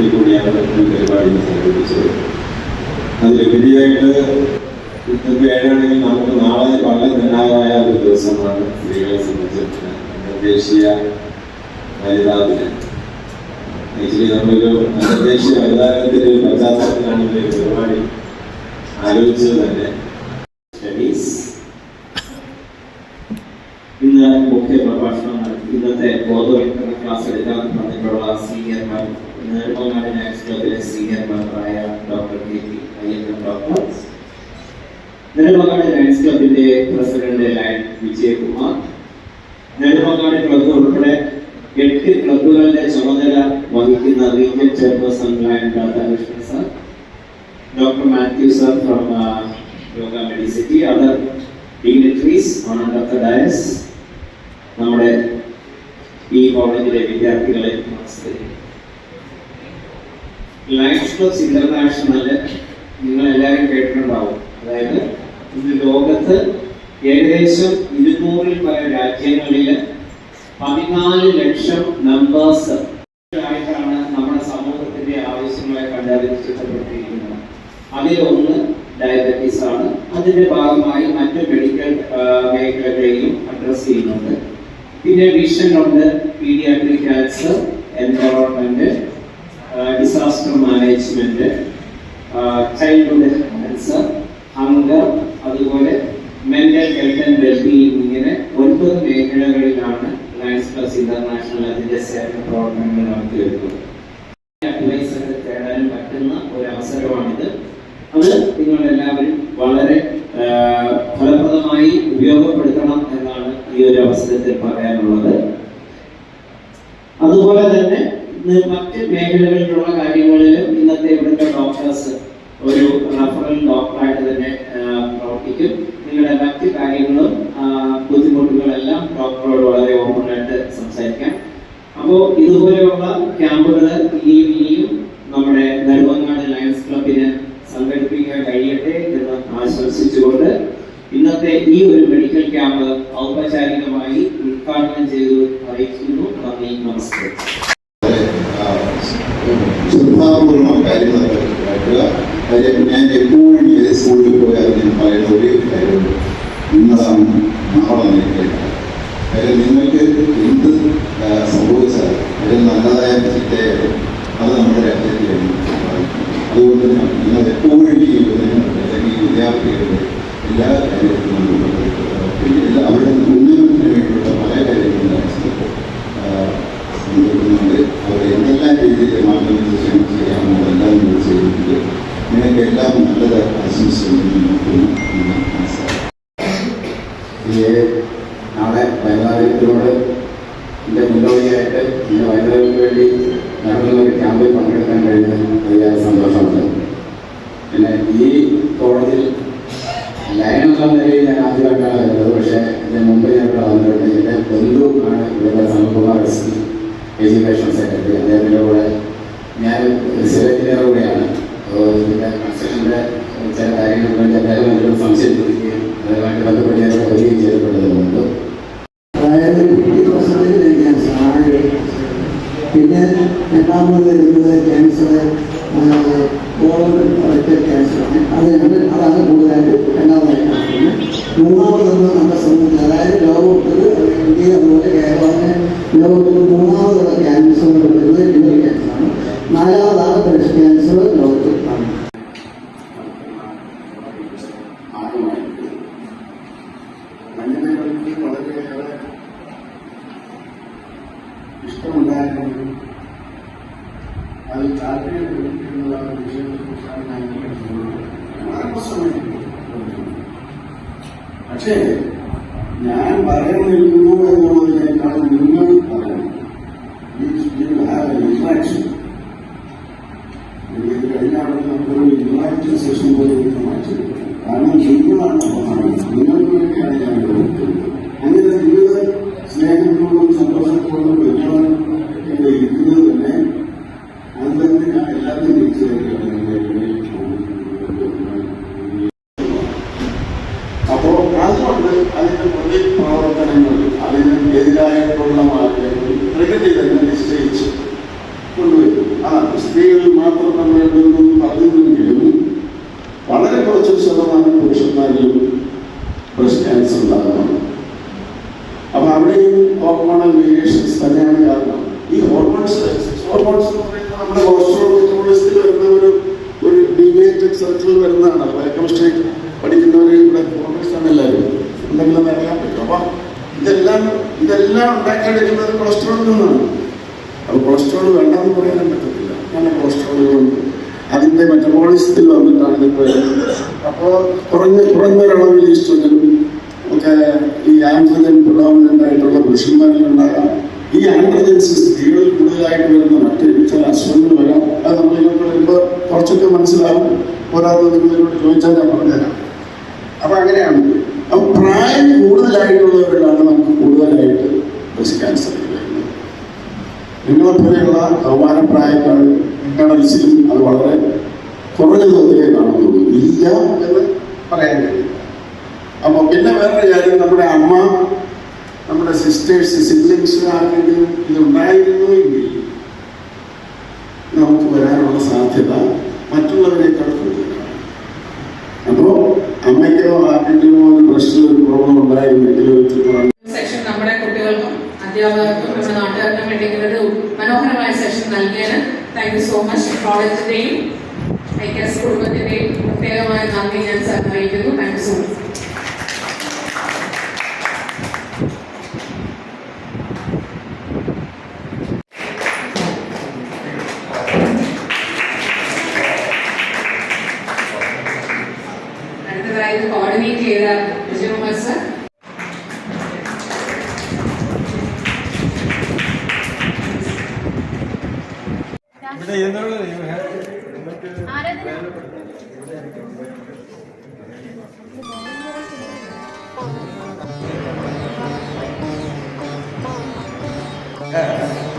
കൂടി കൂടിയാണ് ഈ പരിപാടി സംഘടിപ്പിച്ചത്. അതിലുപരിയായിട്ട് ഇന്നത്തെ ഏഴാണെങ്കിൽ നമുക്ക് നാളെ വളരെ നിർണായകമായ ഒരു ദിവസമാണ് സ്ത്രീകളെ സംബന്ധിച്ച് അന്തർദേശീയ വനിതാ ദിനം. ആക്ച്വലി നമ്മളൊരു അന്തർദേശീയ വനിതാ ദിനത്തിന്റെ ഒരു പശ്ചാത്തലത്തിലാണ് ഈ പരിപാടി ആലോചിച്ചത് തന്നെ. ഇന്ന് മുഖ്യ പ്രഭാഷണം ഇന്നത്തെ ബോധവൽക്കരണ ക്ലാസ് എടുക്കാൻ പറഞ്ഞിട്ടുള്ള സീനിയർമാർ നെടുമങ്ങാട് ലയൺസ് ക്ലബിലെ സീനിയർമാരായ doctor K P Ayyappan doctor, Nedumangad Lions ക്ലബിന്റെ president Lion Vijayakumar, Nedumangad club ഉൾപ്പെടെ 8 ക്ലബുകളുടെ ചുമതല വഹിക്കുന്ന region chairperson Lion Radhakrishnan sir, doctor Mathew sir from Yoga Medicity, other dignitaries on the dais, നമ്മുടെ ഈ കോളേജിലെ വിദ്യാർത്ഥികളെ നമസ്കാരം. ലയൺസ് ക്ലബ്സ് ഇന്റർനാഷണൽ നിങ്ങൾ എല്ലാവരും കേട്ടിട്ടുണ്ടാവും. അതായത് ഇന്ന് ലോകത്ത് ഏകദേശം 200-ൽ പല രാജ്യങ്ങളിൽ 14 ലക്ഷം മെമ്പേഴ്സ് ആയിട്ടാണ് നമ്മുടെ സമൂഹത്തിന്റെ ആവശ്യങ്ങളെ കണ്ടറിയിച്ചിട്ടുള്ളത്. അതിലൊന്ന് ഡയബറ്റീസ് ആണ്. അതിന്റെ ഭാഗമായി മറ്റ് മെഡിക്കൽ മേഖലകളെയും അഡ്രസ് ചെയ്യുന്നുണ്ട്. പിന്നെ വിഷൻ ഉണ്ട്, paediatric cancer, environment, disaster management, childhood cancer, hunger, അതുപോലെ മെന്റൽ ഹെൽത്ത് ആൻഡ് വെൽബീയിങ്, ഇങ്ങനെ 9 മേഖലകളിലാണ് ലയൺസ് ക്ലബ്സ് ഇന്റർനാഷണൽ അതിന്റെ സേവന പ്രവർത്തനങ്ങൾ നടത്തി വരുന്നത്. അഡ്വൈസർ തേടാനും പറ്റുന്ന ഒരു അവസരമാണിത്. അത് നിങ്ങളെല്ലാവരും വളരെ ഫലപ്രദമായി ഉപയോഗപ്പെടുത്തണം എന്നാണ് ഈ ഒരു അവസരത്തിൽ പറയാനുള്ളത്. അതുപോലെ തന്നെ മറ്റ് മേഖലകളിലുള്ള കാര്യങ്ങളിലും ഇന്നത്തെ ഇവിടുത്തെ ഡോക്ടേഴ്സ് ഒരു റഫറൽ ഡോക്ടറായിട്ട് തന്നെ പ്രവർത്തിക്കും. നിങ്ങളുടെ മറ്റ് കാര്യങ്ങളും ബുദ്ധിമുട്ടുകളെല്ലാം ഡോക്ടറോട് വളരെ ഓപ്പണായിട്ട് സംസാരിക്കാം. അപ്പോൾ ഇതുപോലെയുള്ള ക്യാമ്പുകൾ ഇനിയും നമ്മുടെ നെടുമങ്ങാട് ലയൺസ് ക്ലബിന് സംഘടിപ്പിക്കാൻ കഴിയട്ടെ എന്ന് ആശംസിച്ചുകൊണ്ട് ഇന്നത്തെ ഈ ഒരു മെഡിക്കൽ ക്യാമ്പ് ഔപചാരികമായി ഉദ്ഘാടനം ചെയ്തു അറിയിക്കുന്നു. നന്ദി, നമസ്കാരം. ഞാൻ എപ്പോഴും സ്കൂളിൽ പോയാൽ ഞാൻ പറയുന്ന ഒരേ കാര്യം നിങ്ങളാണ് നാളെ നിൽക്കേണ്ടത്. കാര്യം നിങ്ങൾക്ക് എന്ത് സംഭവിച്ചാൽ അതിൽ നല്ലതായ ചിന്തയായാലും അത് നമ്മുടെ രാജ്യത്തിൽ അതുകൊണ്ട് നിങ്ങൾ എപ്പോഴും ഈ അല്ലെങ്കിൽ വിദ്യാർത്ഥികളുടെ എല്ലാ കാര്യത്തിലും അവരുടെ ഉന്നമനത്തിന് വേണ്ടിയുള്ള പല കാര്യങ്ങളും സംഭവിക്കുന്നുണ്ട്. അവർ എന്തെല്ലാം രീതിയിൽ മാർഗനിർദ്ദേശം ചെയ്യാമോ എല്ലാം ചെയ്യുന്നത്. നിങ്ങൾക്ക് എല്ലാം നല്ലത് ആശംസിക്കുന്നു. നാളെ വൈകുന്നേരത്തിനോട് എൻ്റെ മുന്നോടിയായിട്ട് ഇന്ന് വൈകുന്നേരത്തിന് വേണ്ടി നടത്തുന്ന ഒരു ക്യാമ്പിൽ പങ്കെടുക്കാൻ കഴിഞ്ഞത് വലിയ സന്തോഷമുണ്ട്. പിന്നെ ഈ കോളേജിൽ ലയനുള്ള നിലയിൽ ഞാൻ ആദ്യമായിട്ടാണ് വരുന്നത്. പക്ഷേ ഇതിന് മുമ്പ് ഞാൻ ഇവിടെ വന്നിട്ടുണ്ട്. എൻ്റെ ബന്ധു ആണ് ഇവിടെ സനൽകുമാർ എസ് എഡ്യൂക്കേഷൻ സെക്രട്ടറി. അദ്ദേഹത്തിൻ്റെ കൂടെ ഞാൻ സിവിൽ എഞ്ചിനീയർ കൂടെയാണ്. ഇതിൻ്റെ കൺസ്ട്രക്ഷൻ്റെ ചില കാര്യങ്ങൾക്ക് വേണ്ടി അദ്ദേഹം എന്നോട് സംശയം ചോദിക്കുകയും അതുമായിട്ട് ബന്ധപ്പെട്ട് ഞാൻ വരികയും ചെയ്തിട്ടുള്ളതുകൊണ്ട് അതായത് 50% ക്യാൻസർ ആണ്. പിന്നെ രണ്ടാമത് വരുന്നത് ക്യാൻസർ ക്യാൻസറാണ്. അതാണ് കൂടുതലായിട്ട് രണ്ടാമതായി കാണുന്നത്. മൂന്നാമതെന്ന് നമ്മുടെ സമൂഹത്തിൽ, അതായത് ലോകത്തിൽ ഇന്ത്യ അതുപോലെ കേരളത്തിന് ലോകത്തിൽ മൂന്നാമതുള്ള ക്യാൻസറുകൾ വരുന്നത് ലിവർ ക്യാൻസറാണ്. നാലാമതാണ് ബ്രസ്റ്റ് ക്യാൻസർ ലോകത്തിൽ കാണുന്നത്. വളരെയേറെ ഇഷ്ടമുണ്ടായിരുന്നു. അത് താല്പര്യപ്പെടുന്ന വിഷയത്തെക്കുറിച്ചാണ് ഞാൻ പക്ഷേ ഞാൻ പറയാൻ നിൽക്കുന്നു എന്നുള്ളതിനേക്കാൾ നിങ്ങൾ പറയണം. ഇൻട്രാക്ഷൻ ഇത് കഴിഞ്ഞാൽ നമുക്കൊരു ഇൻട്രാക്ഷൻ സെഷൻ പോലെ മാറ്റിയെടുക്കണം. കാരണം നിങ്ങളാണ് നിങ്ങൾക്ക് വേണ്ടിയാണ് ഞാൻ പ്രവർത്തിക്കുന്നത്. അങ്ങനെ ജീവിത സ്നേഹത്തോടും സന്തോഷത്തോടും വെച്ചാൽ ഇരിക്കുന്നത് തന്നെ അത് തന്നെ ഞാൻ എല്ലാത്തിനും തിരിച്ചു തരികയാണ്. അപ്പോൾ അതുകൊണ്ട് അതിന്റെ പ്രതിപ്രവർത്തനങ്ങൾ, അതിന് എതിരായിട്ടുള്ള മാറ്റങ്ങൾ പ്രകൃതി തന്നെ നിശ്ചയിച്ച് കൊണ്ടുവരും. സ്ത്രീകൾ മാത്രം നമ്മൾ പറയുന്നെങ്കിലും വളരെ കുറച്ച് ശതമാനം പുരുഷന്മാരിലും ബ്രസ്റ്റ് ക്യാൻസർ ഉണ്ടാകുന്നുണ്ട്. അപ്പൊ അവിടെയും ഹോർമോണൽ വേരിയേഷൻസ് തന്നെയാണ് കാരണം. ഈ ഹോർമോൺസ് എന്ന് പറയുന്നത് നമ്മുടെ കൊളസ്ട്രോൾ മെറ്റബോളിസത്തിൽ വരുന്ന ഒരു ഡീവിയേറ്റഡ് സർക്കിളിൽ വരുന്നതാണ്. ബയോകെമിസ്ട്രി പഠിക്കുന്നവർ ഇവിടെ ഹോർമോൺസ് ആണ് എല്ലാവരും എന്തെങ്കിലും അറിയാൻ പറ്റും. അപ്പൊ ഇതെല്ലാം ഉണ്ടാക്കിയെടുക്കുന്നത് കൊളസ്ട്രോളിൽ നിന്നാണ്. അപ്പോൾ കൊളസ്ട്രോൾ വേണ്ടെന്ന് പറയാൻ പറ്റത്തില്ല. നല്ല കൊളസ്ട്രോളുകളുണ്ട്, അതിൻ്റെ മെറ്റബോളിസത്തിൽ വന്നിട്ടാണ് ഇതിപ്പോൾ. അപ്പോൾ കുറഞ്ഞൊരളവിൽ ഈസ്ട്രോജനും ഒക്കെ ഈ ആൻഡ്രോജൻ പ്രഡോമിനൻ്റ് ആയിട്ടുള്ള പുരുഷന്മാരിലുണ്ടാകാം. ഈ ആൻഡ്രോജൻസ് സ്ത്രീകളിൽ കൂടുതലായിട്ട് വരുന്ന മറ്റ് ചില അസുഖങ്ങൾ വരാം. അത് നമ്മൾ ഇതിനോട് വരുമ്പോൾ കുറച്ചൊക്കെ മനസ്സിലാവും. പോരാത്ത നിങ്ങളോട് ചോദിച്ചാൽ ഞാൻ പറഞ്ഞുതരാം. അപ്പം അങ്ങനെയാണ്. അപ്പം പ്രായം കൂടുതലായിട്ടുള്ളവരിലാണ് നമുക്ക് കൂടുതലായിട്ട് ബ്രസ്റ്റ് ക്യാൻസർ വരുന്നത്. നിങ്ങളെപ്പോലെയുള്ള കൗമാരപ്രായക്കാർ ഇന്റർണൽസിലും അത് വളരെ കുറഞ്ഞ തോതിലേ കാണുന്നുള്ളൂ, ഇല്ല എന്ന് പറയാൻ കഴിയും. അപ്പോൾ പിന്നെ വേറൊരു കാര്യം, നമ്മുടെ അമ്മ, നമ്മുടെ സിസ്റ്റേഴ്സ്, സിബ്ലിങ്സ് ആർക്കെങ്കിലും ഇതുണ്ടായിരുന്നു എങ്കിൽ നമുക്ക് വരാനുള്ള സാധ്യത മറ്റുള്ളവരെക്കാൾ കൂടുതലാണ്. അപ്പോൾ അമ്മയ്ക്കോ ആർക്കെങ്കിലോ ഒരു പ്രശ്നം, ഒരു പ്രോബ്ലം ഉണ്ടായിരുന്നെങ്കിലോ സെഷൻ നമ്മുടെ കുട്ടികൾക്കും അധ്യാപകർക്കും നമ്മുടെ നാട്ടുകാർക്കും വേണ്ടി ഒരു മനോഹരമായ സെഷൻ നൽകിയതിന് താങ്ക് യു സോ മച്ച്. കോളേജിന്റെയും ഐക്യസ് കുടുംബത്തിന്റെയും പ്രത്യേകമായ നന്ദി ഞാൻ അറിയിക്കുന്നു. Thank you so much. അടുത്തതായത് കോർഡിനേറ്റ് ചെയ്ത വിജയകുമാർ സർ. Yeah.